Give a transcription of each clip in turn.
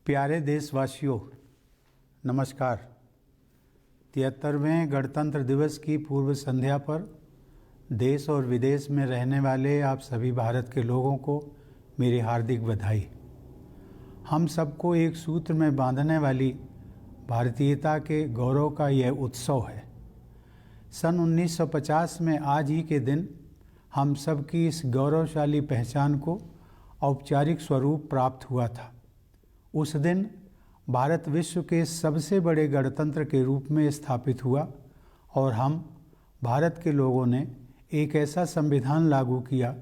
प्यारे देशवासियों, नमस्कार। 73वें गणतंत्र दिवस की पूर्व संध्या पर देश और विदेश में रहने वाले आप सभी भारत के लोगों को मेरी हार्दिक बधाई। हम सबको एक सूत्र में बांधने वाली भारतीयता के गौरव का यह उत्सव है। सन 1950 में आज ही के दिन हम सबकी इस गौरवशाली पहचान को औपचारिक स्वरूप प्राप्त हुआ था। उस दिन भारत विश्व के सबसे बड़े गणतंत्र के रूप में स्थापित हुआ और हम भारत के लोगों ने एक ऐसा संविधान लागू किया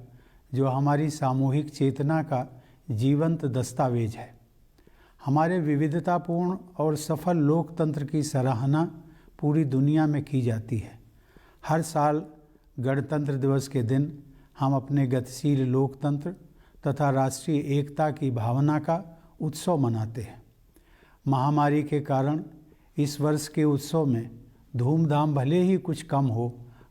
जो हमारी सामूहिक चेतना का जीवंत दस्तावेज है। हमारे विविधतापूर्ण और सफल लोकतंत्र की सराहना पूरी दुनिया में की जाती है। हर साल गणतंत्र दिवस के दिन हम अपने गतिशील लोकतंत्र तथा राष्ट्रीय एकता की भावना का उत्सव मनाते हैं। महामारी के कारण इस वर्ष के उत्सव में धूमधाम भले ही कुछ कम हो,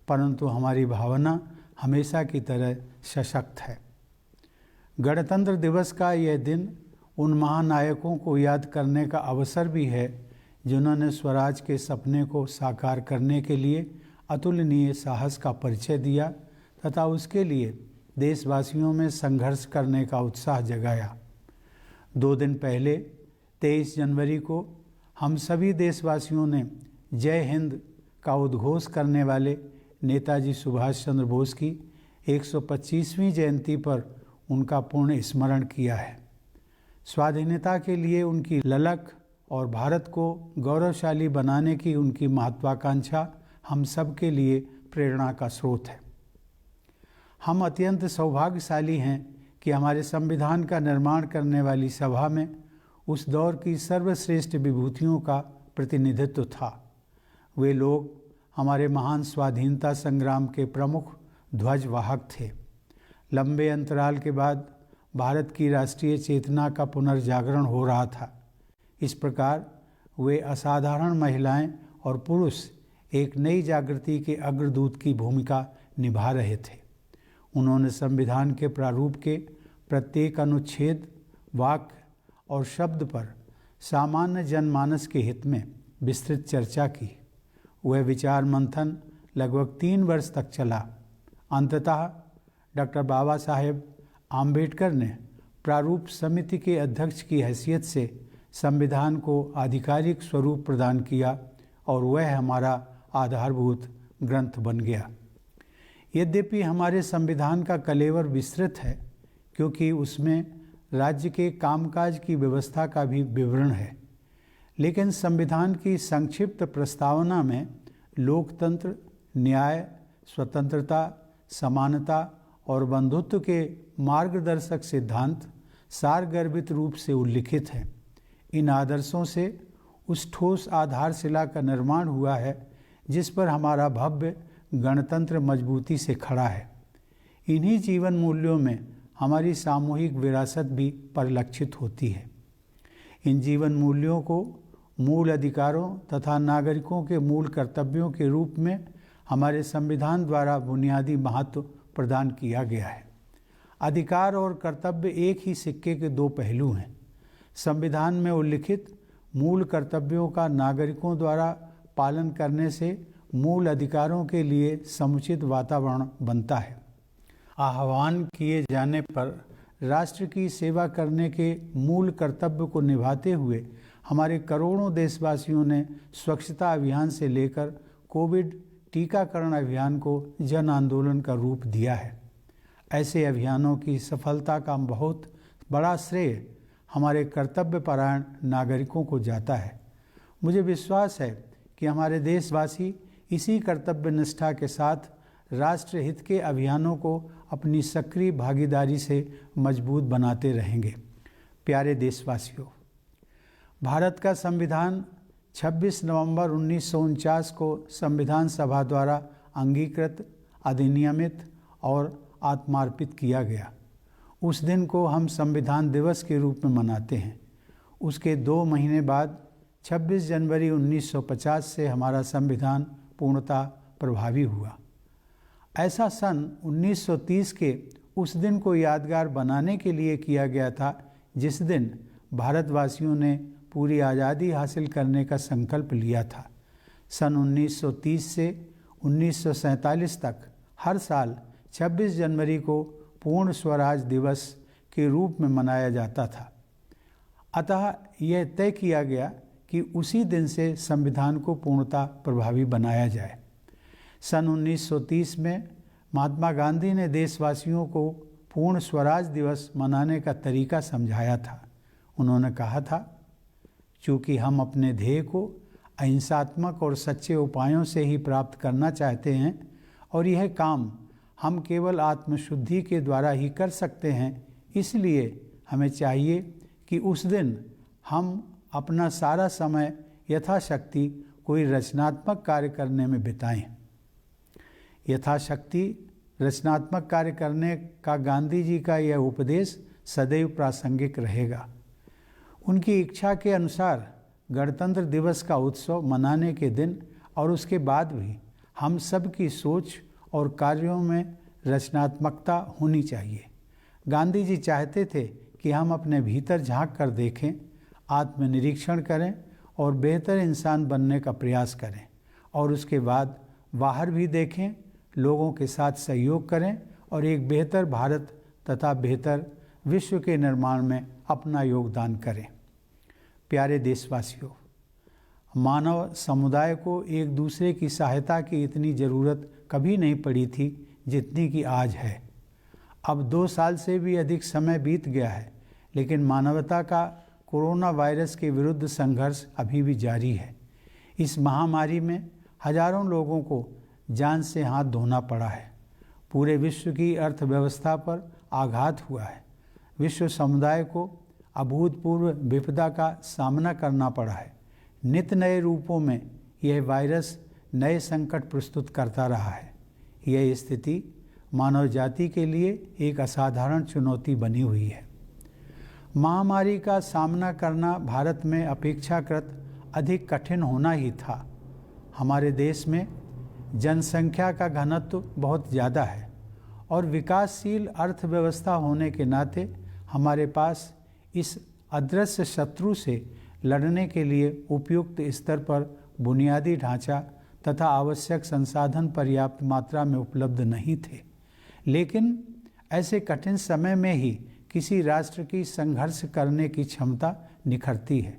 परंतु हमारी भावना हमेशा की तरह सशक्त है। गणतंत्र दिवस का यह दिन उन महानायकों को याद करने का अवसर भी है जिन्होंने स्वराज के सपने को साकार करने के लिए अतुलनीय साहस का परिचय दिया तथा उसके लिए देशवासियों में संघर्ष करने का उत्साह जगाया। 2 दिन पहले 23 जनवरी को हम सभी देशवासियों ने जय हिंद का उद्घोष करने वाले नेताजी सुभाष चंद्र बोस की 125वीं जयंती पर उनका पूर्ण स्मरण किया है। स्वाधीनता के लिए उनकी ललक और भारत को गौरवशाली बनाने की उनकी महत्वाकांक्षा हम सब के लिए प्रेरणा का स्रोत है। हम अत्यंत सौभाग्यशाली हैं कि हमारे संविधान का निर्माण करने वाली सभा में उस दौर की सर्वश्रेष्ठ विभूतियों का प्रतिनिधित्व था। वे लोग हमारे महान स्वाधीनता संग्राम के प्रमुख ध्वजवाहक थे। लंबे अंतराल के बाद भारत की राष्ट्रीय चेतना का पुनर्जागरण हो रहा था। इस प्रकार वे असाधारण महिलाएं और पुरुष एक नई जागृति के अग्रदूत की भूमिका निभा रहे थे। उन्होंने संविधान के प्रारूप के प्रत्येक अनुच्छेद, वाक्य और शब्द पर सामान्य जनमानस के हित में विस्तृत चर्चा की। वह विचार मंथन लगभग 3 वर्ष तक चला। अंततः डॉक्टर बाबा साहेब आम्बेडकर ने प्रारूप समिति के अध्यक्ष की हैसियत से संविधान को आधिकारिक स्वरूप प्रदान किया और वह हमारा आधारभूत ग्रंथ बन गया। यद्यपि हमारे संविधान का कलेवर विस्तृत है, क्योंकि उसमें राज्य के कामकाज की व्यवस्था का भी विवरण है, लेकिन संविधान की संक्षिप्त प्रस्तावना में लोकतंत्र, न्याय, स्वतंत्रता, समानता और बंधुत्व के मार्गदर्शक सिद्धांत सारगर्भित रूप से उल्लिखित हैं। इन आदर्शों से उस ठोस आधारशिला का निर्माण हुआ है जिस पर हमारा भव्य गणतंत्र मजबूती से खड़ा है। इन्हीं जीवन मूल्यों में हमारी सामूहिक विरासत भी परिलक्षित होती है। इन जीवन मूल्यों को मूल अधिकारों तथा नागरिकों के मूल कर्तव्यों के रूप में हमारे संविधान द्वारा बुनियादी महत्व प्रदान किया गया है। अधिकार और कर्तव्य एक ही सिक्के के 2 पहलू हैं। संविधान में उल्लिखित मूल कर्तव्यों का नागरिकों द्वारा पालन करने से मूल अधिकारों के लिए समुचित वातावरण बनता है। आह्वान किए जाने पर राष्ट्र की सेवा करने के मूल कर्तव्य को निभाते हुए हमारे करोड़ों देशवासियों ने स्वच्छता अभियान से लेकर कोविड टीकाकरण अभियान को जन आंदोलन का रूप दिया है। ऐसे अभियानों की सफलता का बहुत बड़ा श्रेय हमारे कर्तव्यपरायण नागरिकों को जाता है। मुझे विश्वास है कि हमारे देशवासी इसी कर्तव्य निष्ठा के साथ राष्ट्रहित के अभियानों को अपनी सक्रिय भागीदारी से मजबूत बनाते रहेंगे। प्यारे देशवासियों, भारत का संविधान 26 नवंबर 1949 को संविधान सभा द्वारा अंगीकृत, अधिनियमित और आत्मार्पित किया गया। उस दिन को हम संविधान दिवस के रूप में मनाते हैं। उसके 2 महीने बाद 26 जनवरी 1950 से हमारा संविधान पूर्णतः प्रभावी हुआ। ऐसा सन 1930 के उस दिन को यादगार बनाने के लिए किया गया था जिस दिन भारतवासियों ने पूरी आज़ादी हासिल करने का संकल्प लिया था। सन 1930 से 1947 तक हर साल 26 जनवरी को पूर्ण स्वराज दिवस के रूप में मनाया जाता था। अतः यह तय किया गया कि उसी दिन से संविधान को पूर्णतः प्रभावी बनाया जाए। सन 1930 में महात्मा गांधी ने देशवासियों को पूर्ण स्वराज दिवस मनाने का तरीका समझाया था। उन्होंने कहा था, चूँकि हम अपने ध्येय को अहिंसात्मक और सच्चे उपायों से ही प्राप्त करना चाहते हैं और यह काम हम केवल आत्मशुद्धि के द्वारा ही कर सकते हैं, इसलिए हमें चाहिए कि उस दिन हम अपना सारा समय यथाशक्ति कोई रचनात्मक कार्य करने में बिताएं। यथाशक्ति रचनात्मक कार्य करने का गांधी जी का यह उपदेश सदैव प्रासंगिक रहेगा। उनकी इच्छा के अनुसार गणतंत्र दिवस का उत्सव मनाने के दिन और उसके बाद भी हम सब की सोच और कार्यों में रचनात्मकता होनी चाहिए। गांधी जी चाहते थे कि हम अपने भीतर झांक कर देखें, आत्मनिरीक्षण करें और बेहतर इंसान बनने का प्रयास करें और उसके बाद बाहर भी देखें, लोगों के साथ सहयोग करें और एक बेहतर भारत तथा बेहतर विश्व के निर्माण में अपना योगदान करें। प्यारे देशवासियों, मानव समुदाय को एक दूसरे की सहायता की इतनी ज़रूरत कभी नहीं पड़ी थी जितनी कि आज है। अब 2 साल से भी अधिक समय बीत गया है, लेकिन मानवता का कोरोना वायरस के विरुद्ध संघर्ष अभी भी जारी है। इस महामारी में हजारों लोगों को जान से हाथ धोना पड़ा है। पूरे विश्व की अर्थव्यवस्था पर आघात हुआ है। विश्व समुदाय को अभूतपूर्व विपदा का सामना करना पड़ा है। नित नए रूपों में यह वायरस नए संकट प्रस्तुत करता रहा है। यह स्थिति मानव जाति के लिए एक असाधारण चुनौती बनी हुई है। महामारी का सामना करना भारत में अपेक्षाकृत अधिक कठिन होना ही था। हमारे देश में जनसंख्या का घनत्व बहुत ज़्यादा है और विकासशील अर्थव्यवस्था होने के नाते हमारे पास इस अदृश्य शत्रु से लड़ने के लिए उपयुक्त स्तर पर बुनियादी ढांचा तथा आवश्यक संसाधन पर्याप्त मात्रा में उपलब्ध नहीं थे। लेकिन ऐसे कठिन समय में ही किसी राष्ट्र की संघर्ष करने की क्षमता निखरती है।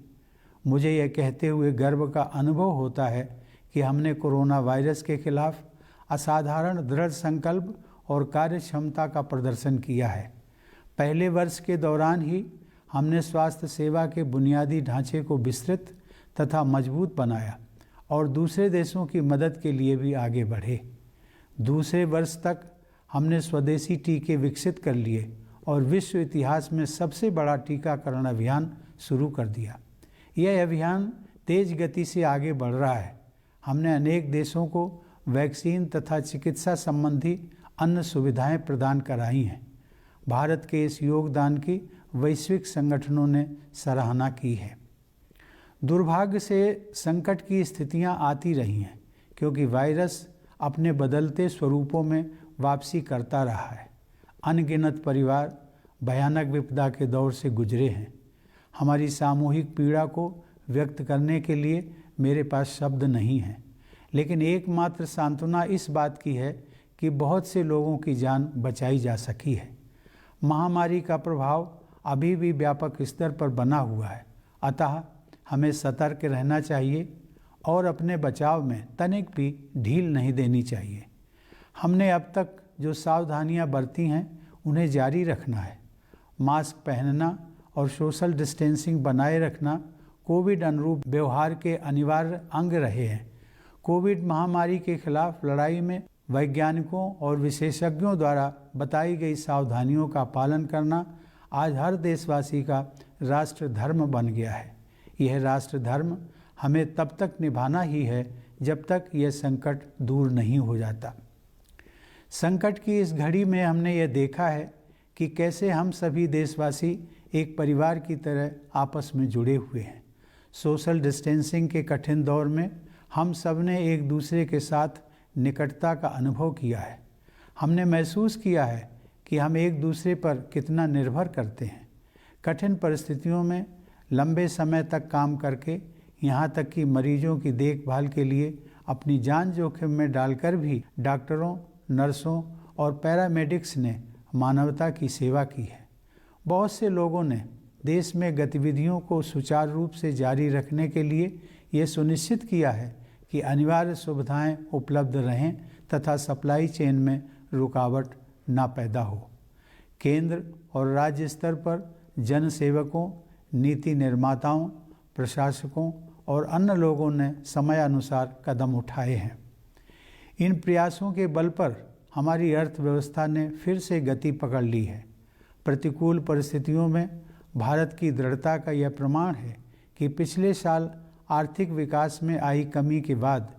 मुझे यह कहते हुए गर्व का अनुभव होता है कि हमने कोरोना वायरस के खिलाफ असाधारण दृढ़ संकल्प और कार्य क्षमता का प्रदर्शन किया है। पहले वर्ष के दौरान ही हमने स्वास्थ्य सेवा के बुनियादी ढांचे को विस्तृत तथा मजबूत बनाया और दूसरे देशों की मदद के लिए भी आगे बढ़े। दूसरे वर्ष तक हमने स्वदेशी टीके विकसित कर लिए और विश्व इतिहास में सबसे बड़ा टीकाकरण अभियान शुरू कर दिया। यह अभियान तेज गति से आगे बढ़ रहा है। हमने अनेक देशों को वैक्सीन तथा चिकित्सा संबंधी अन्य सुविधाएं प्रदान कराई हैं। भारत के इस योगदान की वैश्विक संगठनों ने सराहना की है। दुर्भाग्य से संकट की स्थितियां आती रही हैं क्योंकि वायरस अपने बदलते स्वरूपों में वापसी करता रहा है। अनगिनत परिवार भयानक विपदा के दौर से गुजरे हैं। हमारी सामूहिक पीड़ा को व्यक्त करने के लिए मेरे पास शब्द नहीं हैं, लेकिन एकमात्र सांत्वना इस बात की है कि बहुत से लोगों की जान बचाई जा सकी है। महामारी का प्रभाव अभी भी व्यापक स्तर पर बना हुआ है, अतः हमें सतर्क रहना चाहिए और अपने बचाव में तनिक भी ढील नहीं देनी चाहिए। हमने अब तक जो सावधानियां बरती हैं उन्हें जारी रखना है। मास्क पहनना और सोशल डिस्टेंसिंग बनाए रखना कोविड अनुरूप व्यवहार के अनिवार्य अंग रहे हैं। कोविड महामारी के खिलाफ लड़ाई में वैज्ञानिकों और विशेषज्ञों द्वारा बताई गई सावधानियों का पालन करना आज हर देशवासी का राष्ट्र धर्म बन गया है। यह राष्ट्र धर्म हमें तब तक निभाना ही है जब तक यह संकट दूर नहीं हो जाता। संकट की इस घड़ी में हमने यह देखा है कि कैसे हम सभी देशवासी एक परिवार की तरह आपस में जुड़े हुए हैं। सोशल डिस्टेंसिंग के कठिन दौर में हम सब ने एक दूसरे के साथ निकटता का अनुभव किया है। हमने महसूस किया है कि हम एक दूसरे पर कितना निर्भर करते हैं। कठिन परिस्थितियों में लंबे समय तक काम करके यहाँ तक कि मरीजों की देखभाल के लिए अपनी जान जोखिम में डालकर भी डॉक्टरों, नर्सों और पैरामेडिक्स ने मानवता की सेवा की है। बहुत से लोगों ने देश में गतिविधियों को सुचारू रूप से जारी रखने के लिए ये सुनिश्चित किया है कि अनिवार्य सुविधाएं उपलब्ध रहें तथा सप्लाई चेन में रुकावट ना पैदा हो। केंद्र और राज्य स्तर पर जन सेवकों, नीति निर्माताओं, प्रशासकों और अन्य लोगों ने समयानुसार कदम उठाए हैं। इन प्रयासों के बल पर हमारी अर्थव्यवस्था ने फिर से गति पकड़ ली है। प्रतिकूल परिस्थितियों में भारत की दृढ़ता का यह प्रमाण है कि पिछले साल आर्थिक विकास में आई कमी के बाद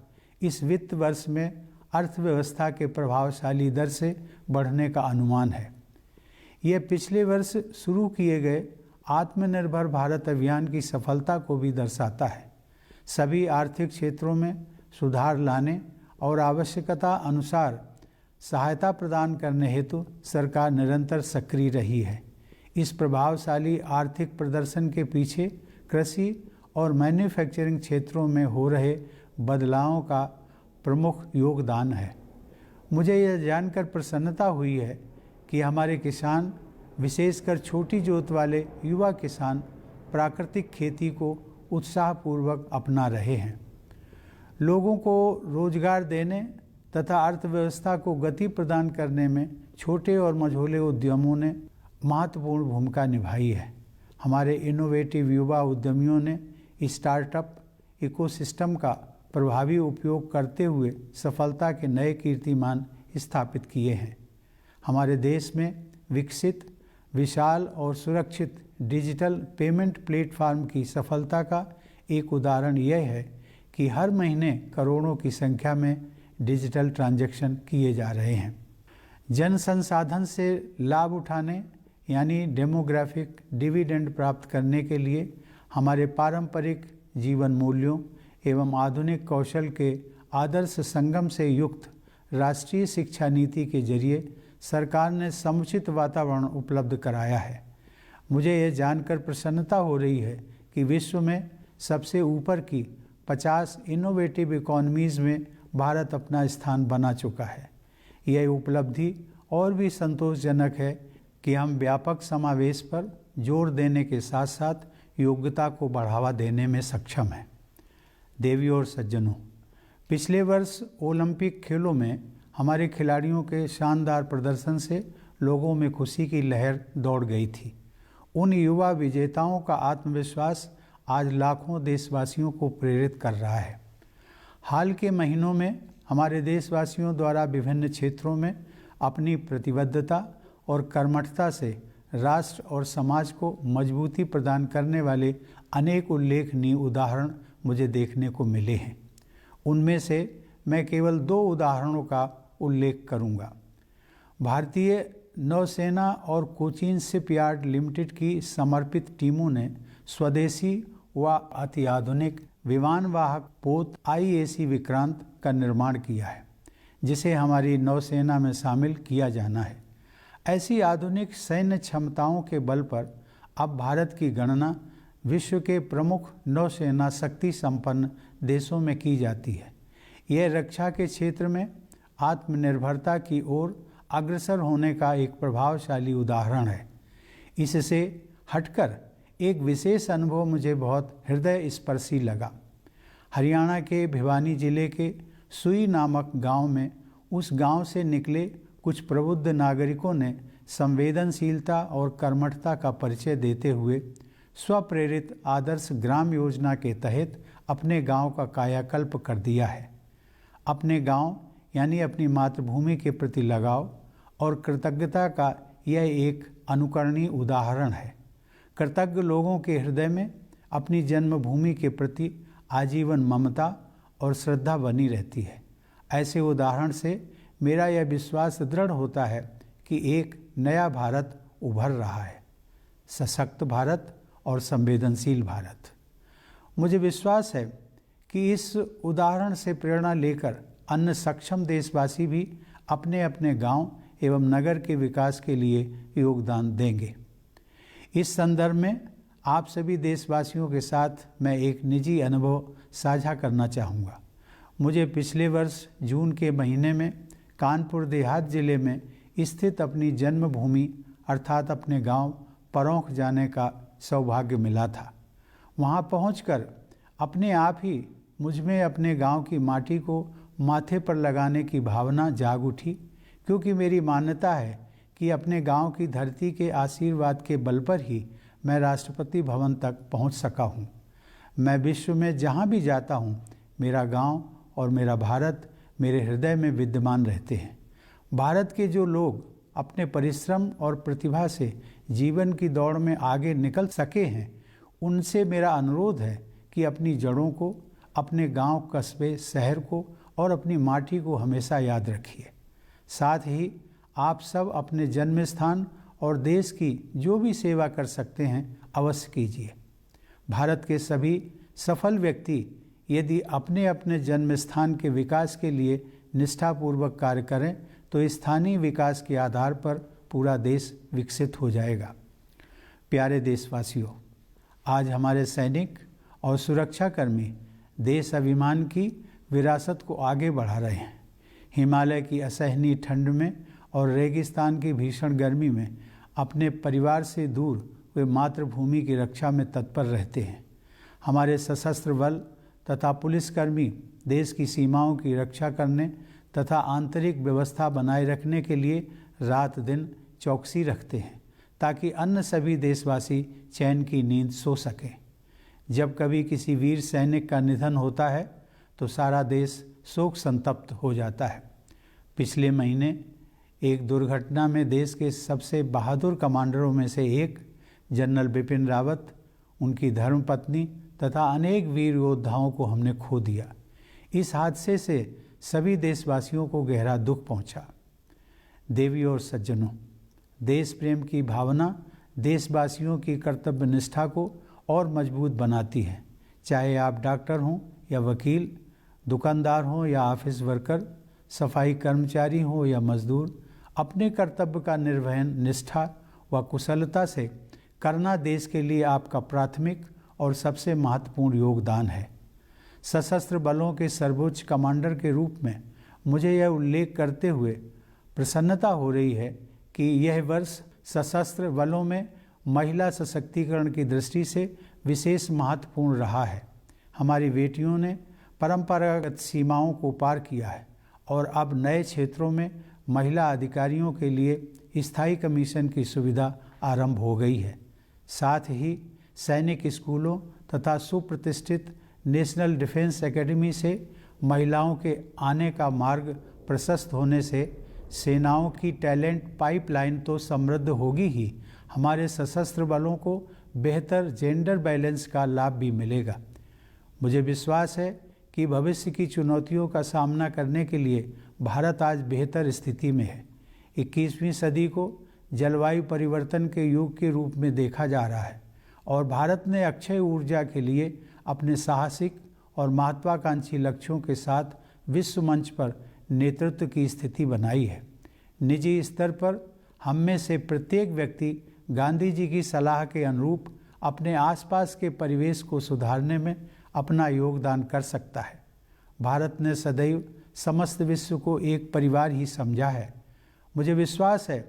इस वित्त वर्ष में अर्थव्यवस्था के प्रभावशाली दर से बढ़ने का अनुमान है। यह पिछले वर्ष शुरू किए गए आत्मनिर्भर भारत अभियान की सफलता को भी दर्शाता है। सभी आर्थिक क्षेत्रों में सुधार लाने और आवश्यकता अनुसार सहायता प्रदान करने हेतु सरकार निरंतर सक्रिय रही है। इस प्रभावशाली आर्थिक प्रदर्शन के पीछे कृषि और मैन्युफैक्चरिंग क्षेत्रों में हो रहे बदलावों का प्रमुख योगदान है। मुझे यह जानकर प्रसन्नता हुई है कि हमारे किसान, विशेषकर छोटी जोत वाले युवा किसान, प्राकृतिक खेती को उत्साहपूर्वक अपना रहे हैं। लोगों को रोजगार देने तथा अर्थव्यवस्था को गति प्रदान करने में छोटे और मझोले उद्यमों ने महत्वपूर्ण भूमिका निभाई है। हमारे इनोवेटिव युवा उद्यमियों ने स्टार्टअप इकोसिस्टम का प्रभावी उपयोग करते हुए सफलता के नए कीर्तिमान स्थापित किए हैं। हमारे देश में विकसित, विशाल और सुरक्षित डिजिटल पेमेंट प्लेटफॉर्म की सफलता का एक उदाहरण यह है कि हर महीने करोड़ों की संख्या में डिजिटल ट्रांजैक्शन किए जा रहे हैं। जन संसाधन से लाभ उठाने यानी डेमोग्राफिक डिविडेंड प्राप्त करने के लिए हमारे पारंपरिक जीवन मूल्यों एवं आधुनिक कौशल के आदर्श संगम से युक्त राष्ट्रीय शिक्षा नीति के जरिए सरकार ने समुचित वातावरण उपलब्ध कराया है। मुझे यह जानकर प्रसन्नता हो रही है कि विश्व में सबसे ऊपर की 50 इनोवेटिव इकोनॉमीज़ में भारत अपना स्थान बना चुका है। यह उपलब्धि और भी संतोषजनक है कि हम व्यापक समावेश पर जोर देने के साथ साथ योग्यता को बढ़ावा देने में सक्षम हैं। देवियों और सज्जनों, पिछले वर्ष ओलंपिक खेलों में हमारे खिलाड़ियों के शानदार प्रदर्शन से लोगों में खुशी की लहर दौड़ गई थी। उन युवा विजेताओं का आत्मविश्वास आज लाखों देशवासियों को प्रेरित कर रहा है। हाल के महीनों में हमारे देशवासियों द्वारा विभिन्न क्षेत्रों में अपनी प्रतिबद्धता और कर्मठता से राष्ट्र और समाज को मजबूती प्रदान करने वाले अनेक उल्लेखनीय उदाहरण मुझे देखने को मिले हैं। उनमें से मैं केवल 2 उदाहरणों का उल्लेख करूंगा। भारतीय नौसेना और कोचीन शिपयार्ड लिमिटेड की समर्पित टीमों ने स्वदेशी व अत्याधुनिक विमानवाहक पोत IAC विक्रांत का निर्माण किया है, जिसे हमारी नौसेना में शामिल किया जाना है। ऐसी आधुनिक सैन्य क्षमताओं के बल पर अब भारत की गणना विश्व के प्रमुख नौसेना शक्ति संपन्न देशों में की जाती है। यह रक्षा के क्षेत्र में आत्मनिर्भरता की ओर अग्रसर होने का एक प्रभावशाली उदाहरण है। इससे हटकर एक विशेष अनुभव मुझे बहुत हृदय स्पर्शी लगा। हरियाणा के भिवानी जिले के सुई नामक गांव में उस गांव से निकले कुछ प्रबुद्ध नागरिकों ने संवेदनशीलता और कर्मठता का परिचय देते हुए स्वप्रेरित आदर्श ग्राम योजना के तहत अपने गांव का कायाकल्प कर दिया है। अपने गांव यानी अपनी मातृभूमि के प्रति लगाव और कृतज्ञता का यह एक अनुकरणीय उदाहरण है। कृतज्ञ लोगों के हृदय में अपनी जन्मभूमि के प्रति आजीवन ममता और श्रद्धा बनी रहती है। ऐसे उदाहरण से मेरा यह विश्वास दृढ़ होता है कि एक नया भारत उभर रहा है, सशक्त भारत और संवेदनशील भारत। मुझे विश्वास है कि इस उदाहरण से प्रेरणा लेकर अन्य सक्षम देशवासी भी अपने अपने गांव एवं नगर के विकास के लिए योगदान देंगे। इस संदर्भ में आप सभी देशवासियों के साथ मैं एक निजी अनुभव साझा करना चाहूँगा। मुझे पिछले वर्ष जून के महीने में कानपुर देहात जिले में स्थित अपनी जन्मभूमि अर्थात अपने गांव परौंख जाने का सौभाग्य मिला था। वहां पहुंचकर अपने आप ही मुझमें अपने गांव की माटी को माथे पर लगाने की भावना जाग उठी, क्योंकि मेरी मान्यता है कि अपने गांव की धरती के आशीर्वाद के बल पर ही मैं राष्ट्रपति भवन तक पहुंच सका हूं। मैं विश्व में जहां भी जाता हूं, मेरा गांव और मेरा भारत मेरे हृदय में विद्यमान रहते हैं। भारत के जो लोग अपने परिश्रम और प्रतिभा से जीवन की दौड़ में आगे निकल सके हैं, उनसे मेरा अनुरोध है कि अपनी जड़ों को, अपने गांव, कस्बे, शहर को और अपनी माटी को हमेशा याद रखिए। साथ ही आप सब अपने जन्म स्थान और देश की जो भी सेवा कर सकते हैं अवश्य कीजिए। भारत के सभी सफल व्यक्ति यदि अपने अपने जन्म स्थान के विकास के लिए निष्ठापूर्वक कार्य करें तो स्थानीय विकास के आधार पर पूरा देश विकसित हो जाएगा। प्यारे देशवासियों, आज हमारे सैनिक और सुरक्षाकर्मी देश अभिमान की विरासत को आगे बढ़ा रहे हैं। हिमालय की असहनीय ठंड में और रेगिस्तान की भीषण गर्मी में अपने परिवार से दूर वे मातृभूमि की रक्षा में तत्पर रहते हैं। हमारे सशस्त्र बल तथा पुलिसकर्मी देश की सीमाओं की रक्षा करने तथा आंतरिक व्यवस्था बनाए रखने के लिए रात दिन चौकसी रखते हैं, ताकि अन्य सभी देशवासी चैन की नींद सो सकें। जब कभी किसी वीर सैनिक का निधन होता है तो सारा देश शोक संतप्त हो जाता है। पिछले महीने एक दुर्घटना में देश के सबसे बहादुर कमांडरों में से एक जनरल बिपिन रावत, उनकी धर्मपत्नी तथा अनेक वीर योद्धाओं को हमने खो दिया। इस हादसे से सभी देशवासियों को गहरा दुख पहुंचा। देवियों और सज्जनों, देश प्रेम की भावना देशवासियों की कर्तव्य निष्ठा को और मजबूत बनाती है। चाहे आप डॉक्टर हों या वकील, दुकानदार हों या ऑफिस वर्कर, सफाई कर्मचारी हों या मजदूर, अपने कर्तव्य का निर्वहन निष्ठा व कुशलता से करना देश के लिए आपका प्राथमिक और सबसे महत्वपूर्ण योगदान है। सशस्त्र बलों के सर्वोच्च कमांडर के रूप में मुझे यह उल्लेख करते हुए प्रसन्नता हो रही है कि यह वर्ष सशस्त्र बलों में महिला सशक्तिकरण की दृष्टि से विशेष महत्वपूर्ण रहा है। हमारी बेटियों ने परंपरागत सीमाओं को पार किया है और अब नए क्षेत्रों में महिला अधिकारियों के लिए स्थायी कमीशन की सुविधा आरंभ हो गई है। साथ ही सैनिक स्कूलों तथा सुप्रतिष्ठित नेशनल डिफेंस एकेडमी से महिलाओं के आने का मार्ग प्रशस्त होने से सेनाओं की टैलेंट पाइपलाइन तो समृद्ध होगी ही, हमारे सशस्त्र बलों को बेहतर जेंडर बैलेंस का लाभ भी मिलेगा। मुझे विश्वास है कि भविष्य की चुनौतियों का सामना करने के लिए भारत आज बेहतर स्थिति में है। 21वीं सदी को जलवायु परिवर्तन के युग के रूप में देखा जा रहा है और भारत ने अक्षय ऊर्जा के लिए अपने साहसिक और महत्वाकांक्षी लक्ष्यों के साथ विश्व मंच पर नेतृत्व की स्थिति बनाई है। निजी स्तर पर हम में से प्रत्येक व्यक्ति गांधी जी की सलाह के अनुरूप अपने आसपास के परिवेश को सुधारने में अपना योगदान कर सकता है। भारत ने सदैव समस्त विश्व को एक परिवार ही समझा है। मुझे विश्वास है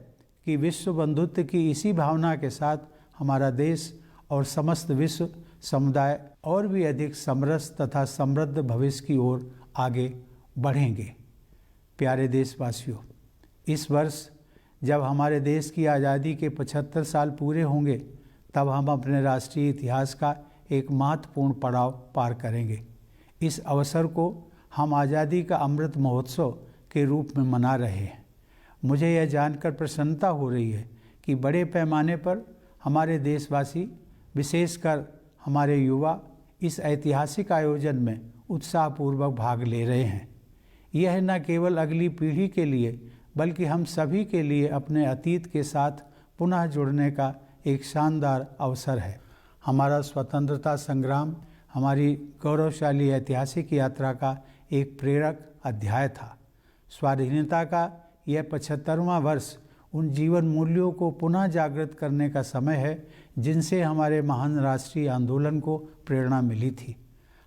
कि विश्व बंधुत्व की इसी भावना के साथ हमारा देश और समस्त विश्व समुदाय और भी अधिक समरस तथा समृद्ध भविष्य की ओर आगे बढ़ेंगे। प्यारे देशवासियों, इस वर्ष जब हमारे देश की आज़ादी के 75 साल पूरे होंगे, तब हम अपने राष्ट्रीय इतिहास का एक महत्वपूर्ण पड़ाव पार करेंगे। इस अवसर को हम आज़ादी का अमृत महोत्सव के रूप में मना रहे हैं। मुझे यह जानकर प्रसन्नता हो रही है कि बड़े पैमाने पर हमारे देशवासी, विशेषकर हमारे युवा, इस ऐतिहासिक आयोजन में उत्साहपूर्वक भाग ले रहे हैं। यह न केवल अगली पीढ़ी के लिए बल्कि हम सभी के लिए अपने अतीत के साथ पुनः जुड़ने का एक शानदार अवसर है। हमारा स्वतंत्रता संग्राम हमारी गौरवशाली ऐतिहासिक यात्रा का एक प्रेरक अध्याय था। स्वाधीनता का यह 75वां वर्ष उन जीवन मूल्यों को पुनः जागृत करने का समय है जिनसे हमारे महान राष्ट्रीय आंदोलन को प्रेरणा मिली थी।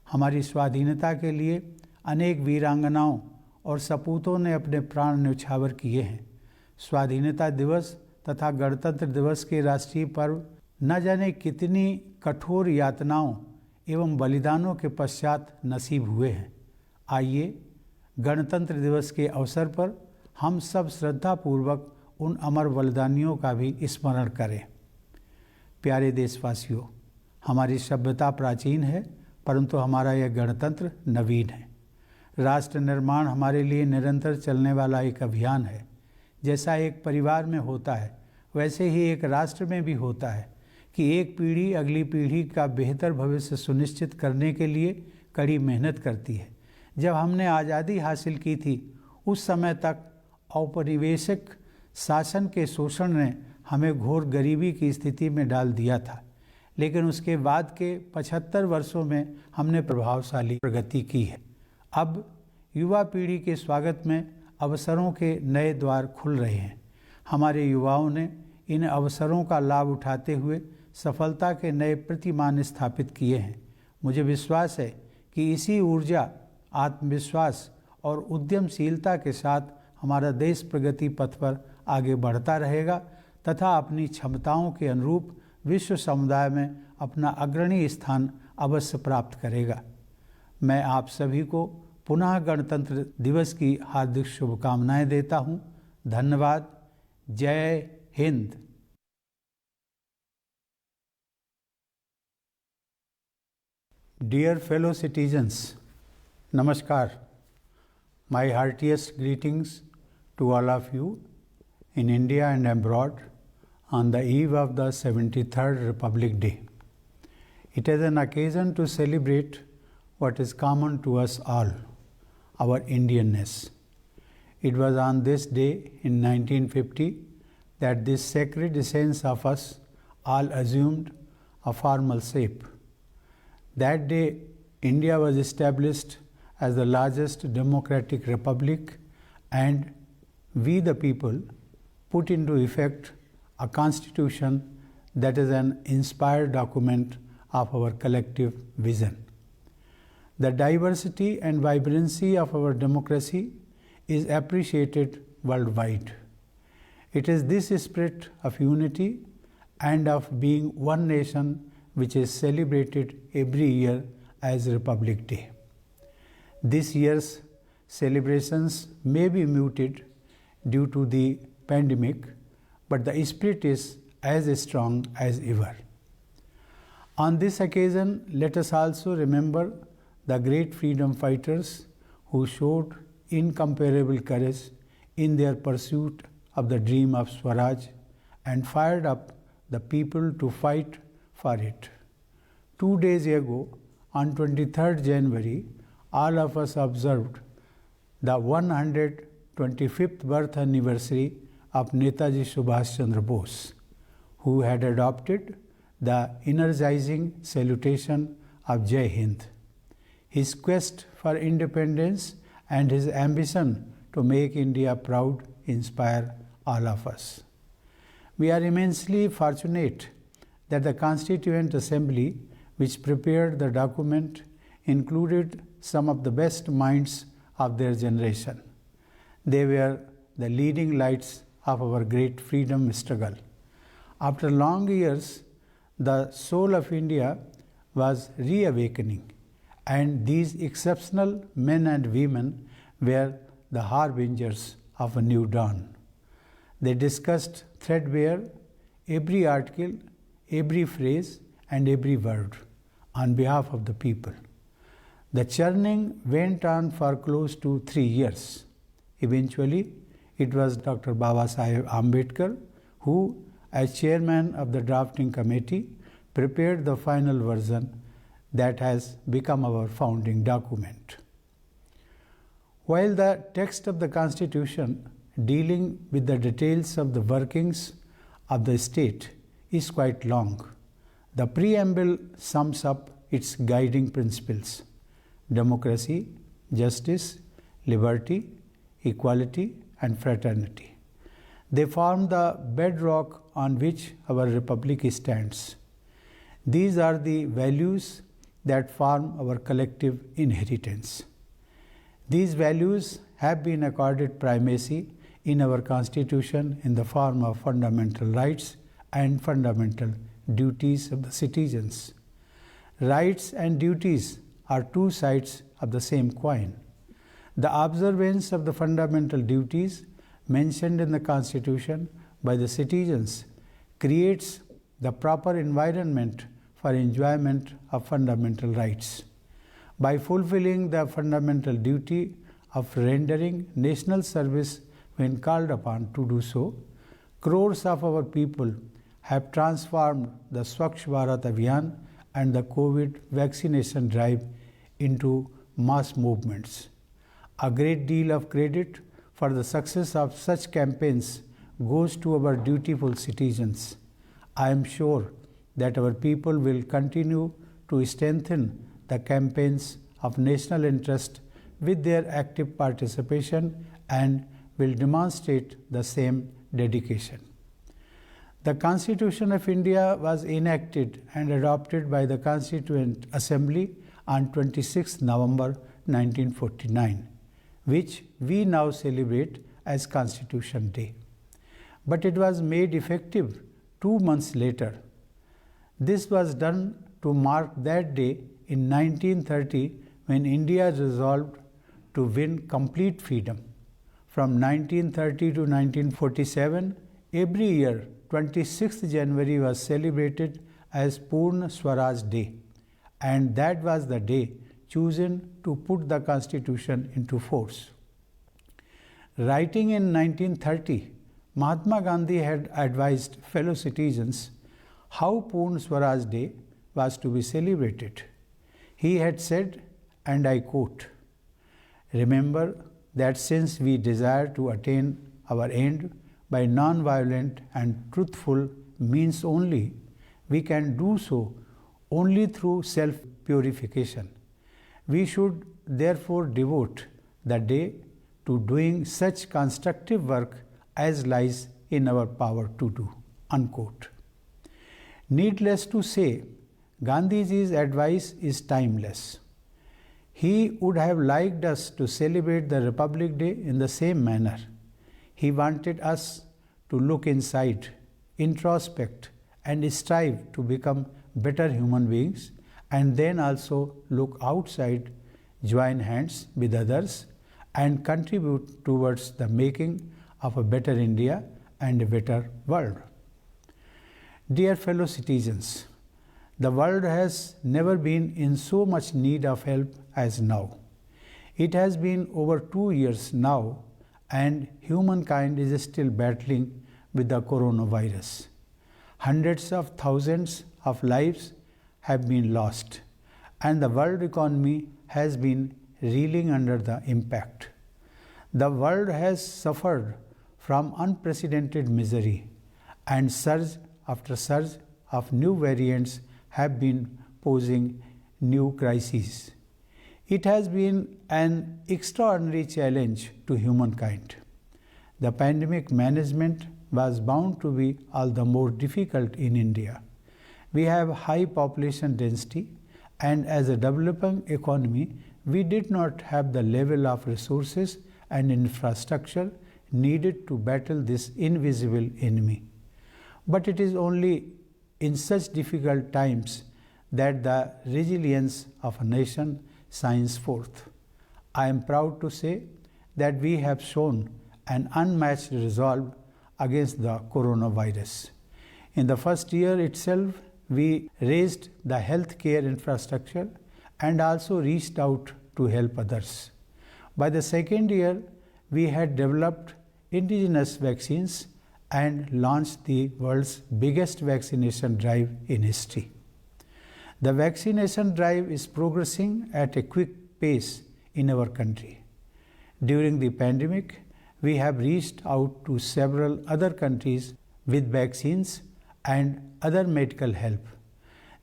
हमारी स्वाधीनता के लिए अनेक वीरांगनाओं और सपूतों ने अपने प्राण न्यौछावर किए हैं। स्वाधीनता दिवस तथा गणतंत्र दिवस के राष्ट्रीय पर्व न जाने कितनी कठोर यातनाओं एवं बलिदानों के पश्चात नसीब हुए हैं। आइए गणतंत्र दिवस के अवसर पर हम सब श्रद्धापूर्वक उन अमर बलिदानियों का भी स्मरण करें। प्यारे देशवासियों, हमारी सभ्यता प्राचीन है, परंतु हमारा यह गणतंत्र नवीन है। राष्ट्र निर्माण हमारे लिए निरंतर चलने वाला एक अभियान है। जैसा एक परिवार में होता है, वैसे ही एक राष्ट्र में भी होता है कि एक पीढ़ी अगली पीढ़ी का बेहतर भविष्य सुनिश्चित करने के लिए कड़ी मेहनत करती है। जब हमने आज़ादी हासिल की थी, उस समय तक औपनिवेशिक शासन के शोषण ने हमें घोर गरीबी की स्थिति में डाल दिया था, लेकिन उसके बाद के 75 वर्षों में हमने प्रभावशाली प्रगति की है। अब युवा पीढ़ी के स्वागत में अवसरों के नए द्वार खुल रहे हैं। हमारे युवाओं ने इन अवसरों का लाभ उठाते हुए सफलता के नए प्रतिमान स्थापित किए हैं। मुझे विश्वास है कि इसी ऊर्जा, आत्मविश्वास और उद्यमशीलता के साथ हमारा देश प्रगति पथ पर आगे बढ़ता रहेगा तथा अपनी क्षमताओं के अनुरूप विश्व समुदाय में अपना अग्रणी स्थान अवश्य प्राप्त करेगा। मैं आप सभी को पुनः गणतंत्र दिवस की हार्दिक शुभकामनाएं देता हूं। धन्यवाद। जय Hind. Dear fellow citizens, Namaskar. My heartiest greetings to all of you in India and abroad on the eve of the 73rd Republic Day. It is an occasion to celebrate what is common to us all, our Indianness. It was on this day in 1950 that this sacred essence of us all assumed a formal shape. That day, India was established as the largest democratic republic, and we the people put into effect a constitution that is an inspired document of our collective vision. The diversity and vibrancy of our democracy is appreciated worldwide. It is this spirit of unity and of being one nation which is celebrated every year as Republic Day. This year's celebrations may be muted due to the pandemic, but the spirit is as strong as ever. On this occasion, let us also remember the great freedom fighters who showed incomparable courage in their pursuit of the dream of Swaraj and fired up the people to fight for it. 2 days ago, on 23rd January, all of us observed the 125th birth anniversary of Netaji Subhash Chandra Bose, who had adopted the energizing salutation of Jai Hind. His quest for independence and his ambition to make India proud inspire all of us. We are immensely fortunate that the Constituent Assembly, which prepared the document, included some of the best minds of their generation. They were the leading lights of our great freedom struggle. After long years, the soul of India was reawakening, and these exceptional men and women were the harbingers of a new dawn. They discussed threadbare every article, every phrase, and every word on behalf of the people. The churning went on for close to 3 years. Eventually, it was Dr. Baba Saheb Ambedkar who, as chairman of the drafting committee, prepared the final version that has become our founding document. While the text of the Constitution dealing with the details of the workings of the state is quite long, the preamble sums up its guiding principles: democracy, justice, liberty, equality, and fraternity. They form the bedrock on which our republic stands. These are the values that form our collective inheritance. These values have been accorded primacy in our Constitution in the form of fundamental rights and fundamental duties of the citizens. Rights and duties are two sides of the same coin. The observance of the fundamental duties mentioned in the Constitution by the citizens creates the proper environment for enjoyment of fundamental rights. By fulfilling the fundamental duty of rendering national service when called upon to do so, crores of our people have transformed the Swachh Bharat Abhiyan and the COVID vaccination drive into mass movements. A great deal of credit for the success of such campaigns goes to our dutiful citizens. I am sure that our people will continue to strengthen the campaigns of national interest with their active participation and will demonstrate the same dedication. The Constitution of India was enacted and adopted by the Constituent Assembly on 26 November 1949, which we now celebrate as Constitution Day. But it was made effective 2 months later. This was done to mark that day in 1930 when India resolved to win complete freedom. From 1930 to 1947, every year 26th January was celebrated as Purna Swaraj Day, and that was the day chosen to put the Constitution into force. Writing in 1930, Mahatma Gandhi had advised fellow citizens how Purna Swaraj Day was to be celebrated. He had said, and I quote, "Remember that since we desire to attain our end by non-violent and truthful means only, we can do so only through self-purification. We should therefore devote the day to doing such constructive work as lies in our power to do." Unquote. Needless to say, Gandhiji's advice is timeless. He would have liked us to celebrate the Republic Day in the same manner. He wanted us to look inside, introspect, and strive to become better human beings, and then also look outside, join hands with others, and contribute towards the making of a better India and a better world. Dear fellow citizens, the world has never been in so much need of help as now. It has been over 2 years now, and humankind is still battling with the coronavirus. Hundreds of thousands of lives have been lost, and the world economy has been reeling under the impact. The world has suffered from unprecedented misery, and surge after surge of new variants have been posing new crises. It has been an extraordinary challenge to humankind. The pandemic management was bound to be all the more difficult in India. We have high population density, and as a developing economy, we did not have the level of resources and infrastructure needed to battle this invisible enemy. But it is only in such difficult times that the resilience of a nation shines forth. I am proud to say that we have shown an unmatched resolve against the coronavirus. In the first year itself, we raised the healthcare infrastructure and also reached out to help others. By the second year, we had developed indigenous vaccines and launched the world's biggest vaccination drive in history. The vaccination drive is progressing at a quick pace in our country. During the pandemic, we have reached out to several other countries with vaccines and other medical help.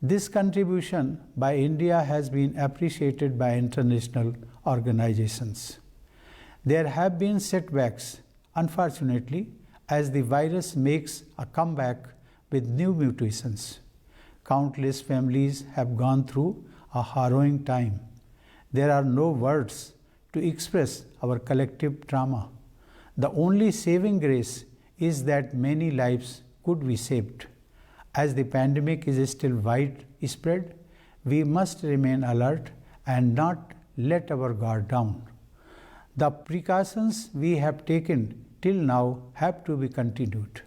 This contribution by India has been appreciated by international organizations. There have been setbacks, unfortunately, as the virus makes a comeback with new mutations. Countless families have gone through a harrowing time. There are no words to express our collective trauma. The only saving grace is that many lives could be saved. As the pandemic is still widespread, we must remain alert and not let our guard down. The precautions we have taken till now have to be continued.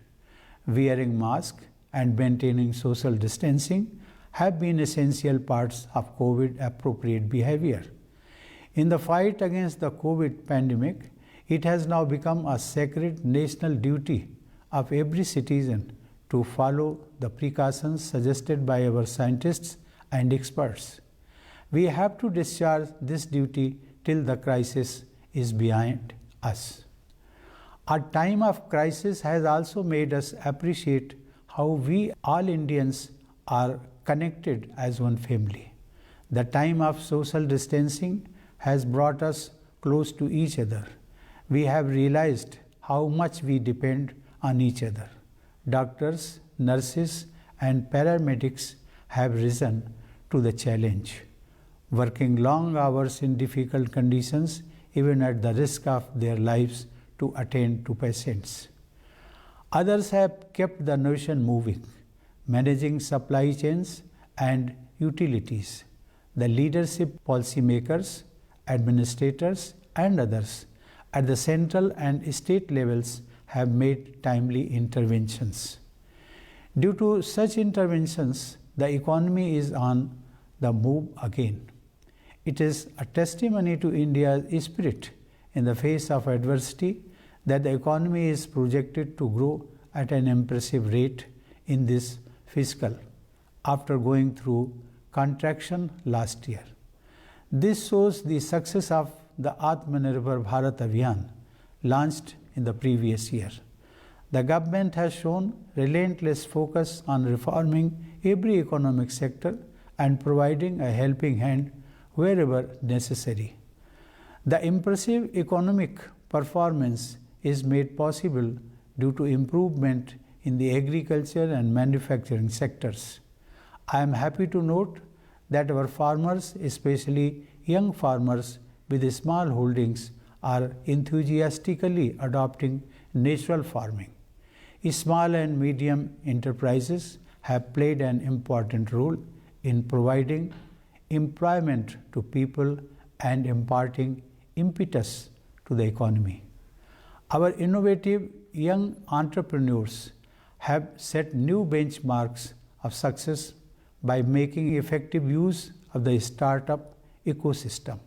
Wearing masks and maintaining social distancing have been essential parts of COVID-appropriate behavior. In the fight against the COVID pandemic, it has now become a sacred national duty of every citizen to follow the precautions suggested by our scientists and experts. We have to discharge this duty till the crisis is behind us. A time of crisis has also made us appreciate how we all Indians are connected as one family. The time of social distancing has brought us close to each other. We have realized how much we depend on each other. Doctors, nurses, and paramedics have risen to the challenge, working long hours in difficult conditions, even at the risk of their lives, to attend to patients. Others have kept the nation moving, managing supply chains and utilities. The leadership, policymakers, administrators, and others at the central and state levels have made timely interventions. Due to such interventions, the economy is on the move again. It is a testimony to India's spirit in the face of adversity that the economy is projected to grow at an impressive rate in this fiscal after going through contraction last year. This shows the success of the Atmanirbhar Bharat Abhiyan launched in the previous year. The government has shown relentless focus on reforming every economic sector and providing a helping hand wherever necessary. The impressive economic performance is made possible due to improvement in the agriculture and manufacturing sectors. I am happy to note that our farmers, especially young farmers with small holdings, are enthusiastically adopting natural farming. Small and medium enterprises have played an important role in providing employment to people and imparting impetus to the economy. Our innovative young entrepreneurs have set new benchmarks of success by making effective use of the startup ecosystem.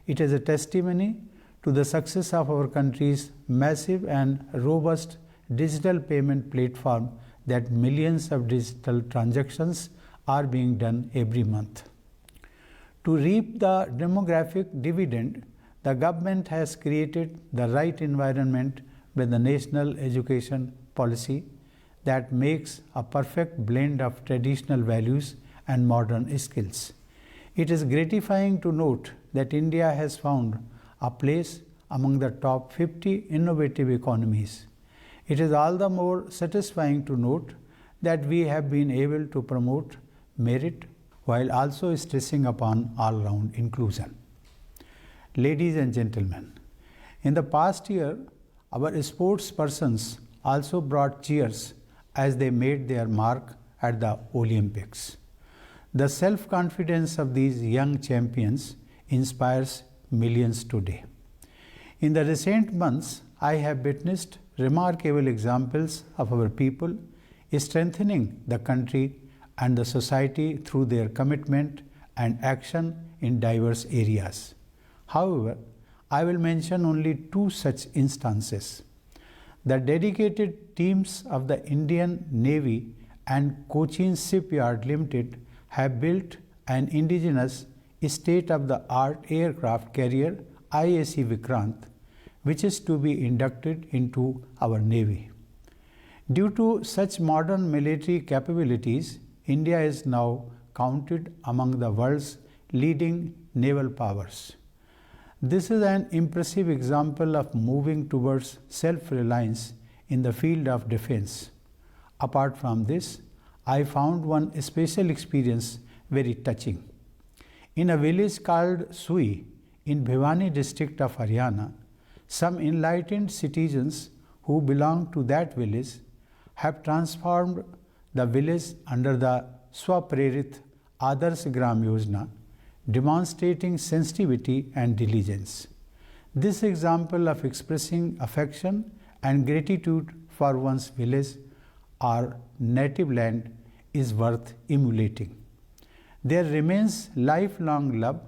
It is a testimony to the success of our country's massive and robust digital payment platform that millions of digital transactions are being done every month. To reap the demographic dividend, the government has created the right environment with the national education policy that makes a perfect blend of traditional values and modern skills. It is gratifying to note that India has found a place among the top 50 innovative economies. It is all the more satisfying to note that we have been able to promote merit while also stressing upon all-round inclusion. Ladies and gentlemen, in the past year, our sports persons also brought cheers as they made their mark at the Olympics. The self-confidence of these young champions inspires millions today. In the recent months, I have witnessed remarkable examples of our people strengthening the country and the society through their commitment and action in diverse areas. However, I will mention only two such instances. The dedicated teams of the Indian Navy and Cochin Shipyard Limited have built an indigenous state-of-the-art aircraft carrier IAC Vikrant, which is to be inducted into our Navy. Due to such modern military capabilities, India is now counted among the world's leading naval powers. This is an impressive example of moving towards self-reliance in the field of defense. Apart from this, I found one special experience very touching. In a village called Sui in Bhiwani district of Haryana, some enlightened citizens who belong to that village have transformed the village under the Swaprerit Adarsh Gram Yojana, demonstrating sensitivity and diligence. This example of expressing affection and gratitude for one's village or native land is worth emulating. There remains lifelong love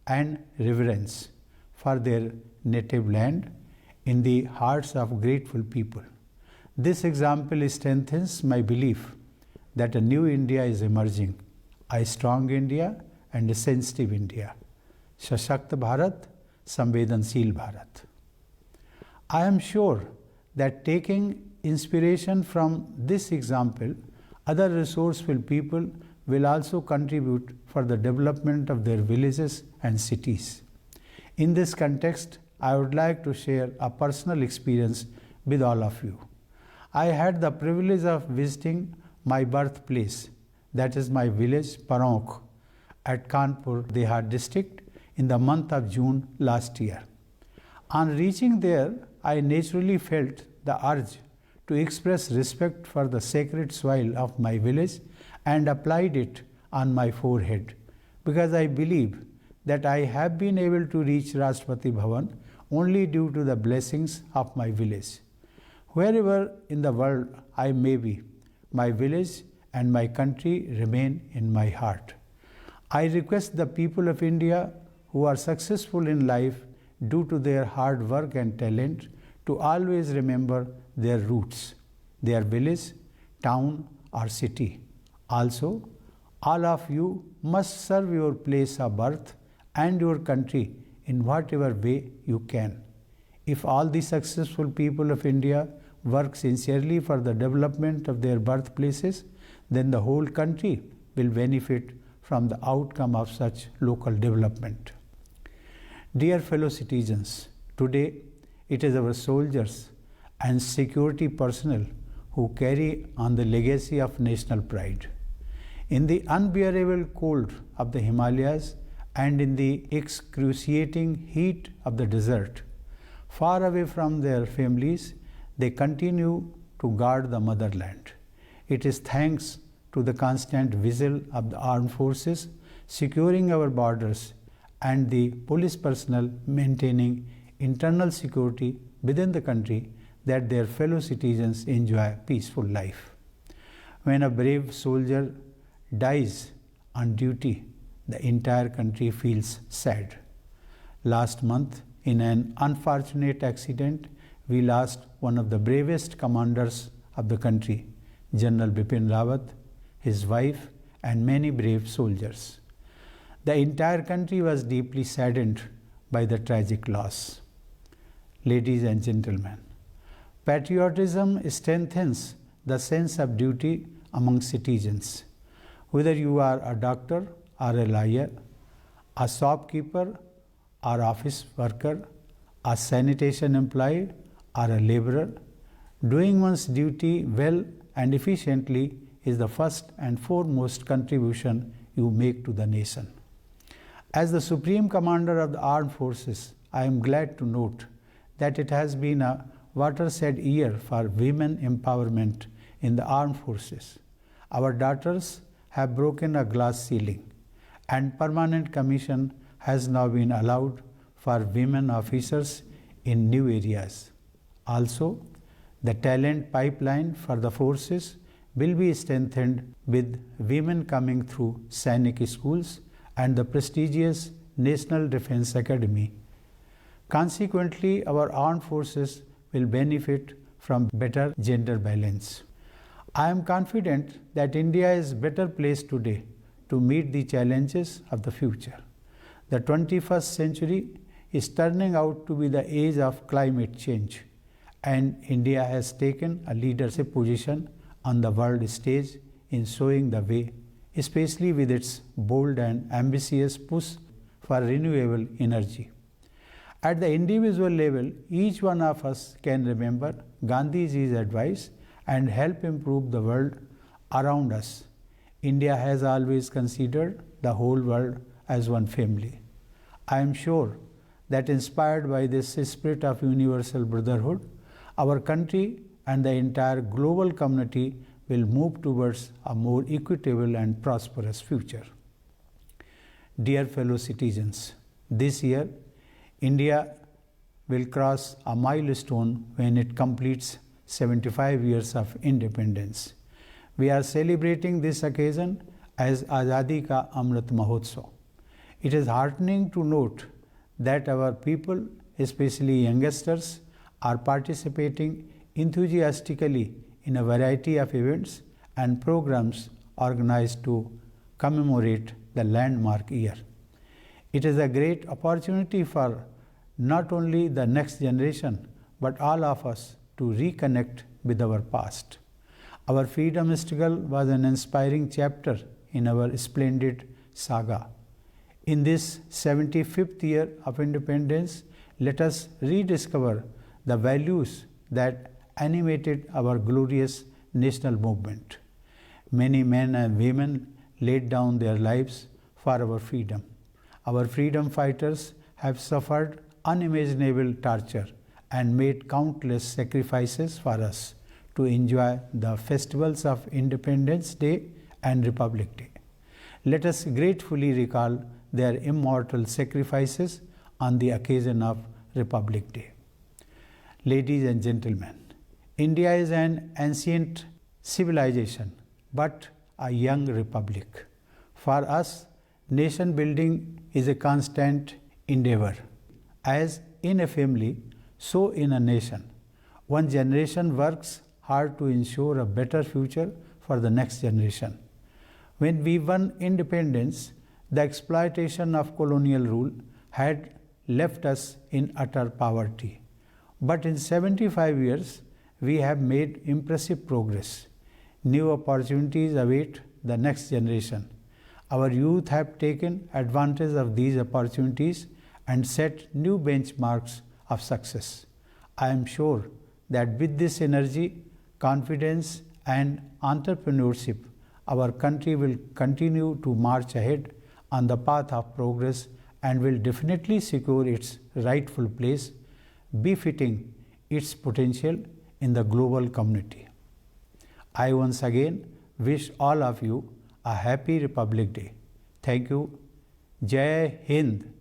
and reverence for their native land in the hearts of grateful people. This example strengthens my belief that a new India is emerging, a strong India and a sensitive India. Sashakt Bharat, Samvedansheel Bharat. I am sure that taking inspiration from this example, other resourceful people will also contribute for the development of their villages and cities. In this context, I would like to share a personal experience with all of you. I had the privilege of visiting my birthplace, that is my village Paronk, at Kanpur, Dehad district in the month of June last year. On reaching there, I naturally felt the urge to express respect for the sacred soil of my village and applied it on my forehead, because I believe that I have been able to reach Rashtrapati Bhavan only due to the blessings of my village. Wherever in the world I may be, my village and my country remain in my heart. I request the people of India who are successful in life due to their hard work and talent to always remember their roots, their village, town or city. Also, all of you must serve your place of birth and your country in whatever way you can. If all the successful people of India work sincerely for the development of their birthplaces, then the whole country will benefit from the outcome of such local development. Dear fellow citizens, today it is our soldiers and security personnel who carry on the legacy of national pride. In the unbearable cold of the Himalayas and in the excruciating heat of the desert, far away from their families, they continue to guard the motherland. It is thanks to the constant vigil of the armed forces securing our borders and the police personnel maintaining internal security within the country that their fellow citizens enjoy peaceful life. When a brave soldier dies on duty, the entire country feels sad. Last month, in an unfortunate accident, we lost one of the bravest commanders of the country, General Bipin Rawat, his wife, and many brave soldiers. The entire country was deeply saddened by the tragic loss. Ladies and gentlemen, patriotism strengthens the sense of duty among citizens. Whether you are a doctor or a lawyer, a shopkeeper or office worker, a sanitation employee or a laborer, doing one's duty well and efficiently is the first and foremost contribution you make to the nation. As the Supreme Commander of the Armed Forces, I am glad to note that it has been a watershed year for women empowerment in the armed forces. Our daughters have broken a glass ceiling, and permanent commission has now been allowed for women officers in new areas. Also, the talent pipeline for the forces will be strengthened with women coming through Sainik schools and the prestigious National Defence Academy. Consequently, our armed forces will benefit from better gender balance. I am confident that India is better placed today to meet the challenges of the future. The 21st century is turning out to be the age of climate change, and India has taken a leadership position on the world stage in showing the way, especially with its bold and ambitious push for renewable energy. At the individual level, each one of us can remember Gandhiji's advice and help improve the world around us. India has always considered the whole world as one family. I am sure that inspired by this spirit of universal brotherhood, our country and the entire global community will move towards a more equitable and prosperous future. Dear fellow citizens, this year India will cross a milestone when it completes 75 years of independence. We are celebrating this occasion as Azadi Ka Amrit Mahotsav. It is heartening to note that our people, especially youngsters, are participating enthusiastically in a variety of events and programs organized to commemorate the landmark year. It is a great opportunity for not only the next generation but all of us to reconnect with our past. Our freedom struggle was an inspiring chapter in our splendid saga. In this 75th year of independence, let us rediscover the values that animated our glorious national movement. Many men and women laid down their lives for our freedom. Our freedom fighters have suffered unimaginable torture and made countless sacrifices for us to enjoy the festivals of Independence Day and Republic Day. Let us gratefully recall their immortal sacrifices on the occasion of Republic Day. Ladies and gentlemen, India is an ancient civilization but a young republic. For us, nation building is a constant endeavor. As in a family, so in a nation. One generation works hard to ensure a better future for the next generation. When we won independence, the exploitation of colonial rule had left us in utter poverty. But in 75 years, we have made impressive progress. New opportunities await the next generation. Our youth have taken advantage of these opportunities and set new benchmarks of success. I am sure that with this energy, confidence, and entrepreneurship, our country will continue to march ahead on the path of progress and will definitely secure its rightful place, befitting its potential in the global community. I once again wish all of you a happy Republic Day. Thank you. Jai Hind.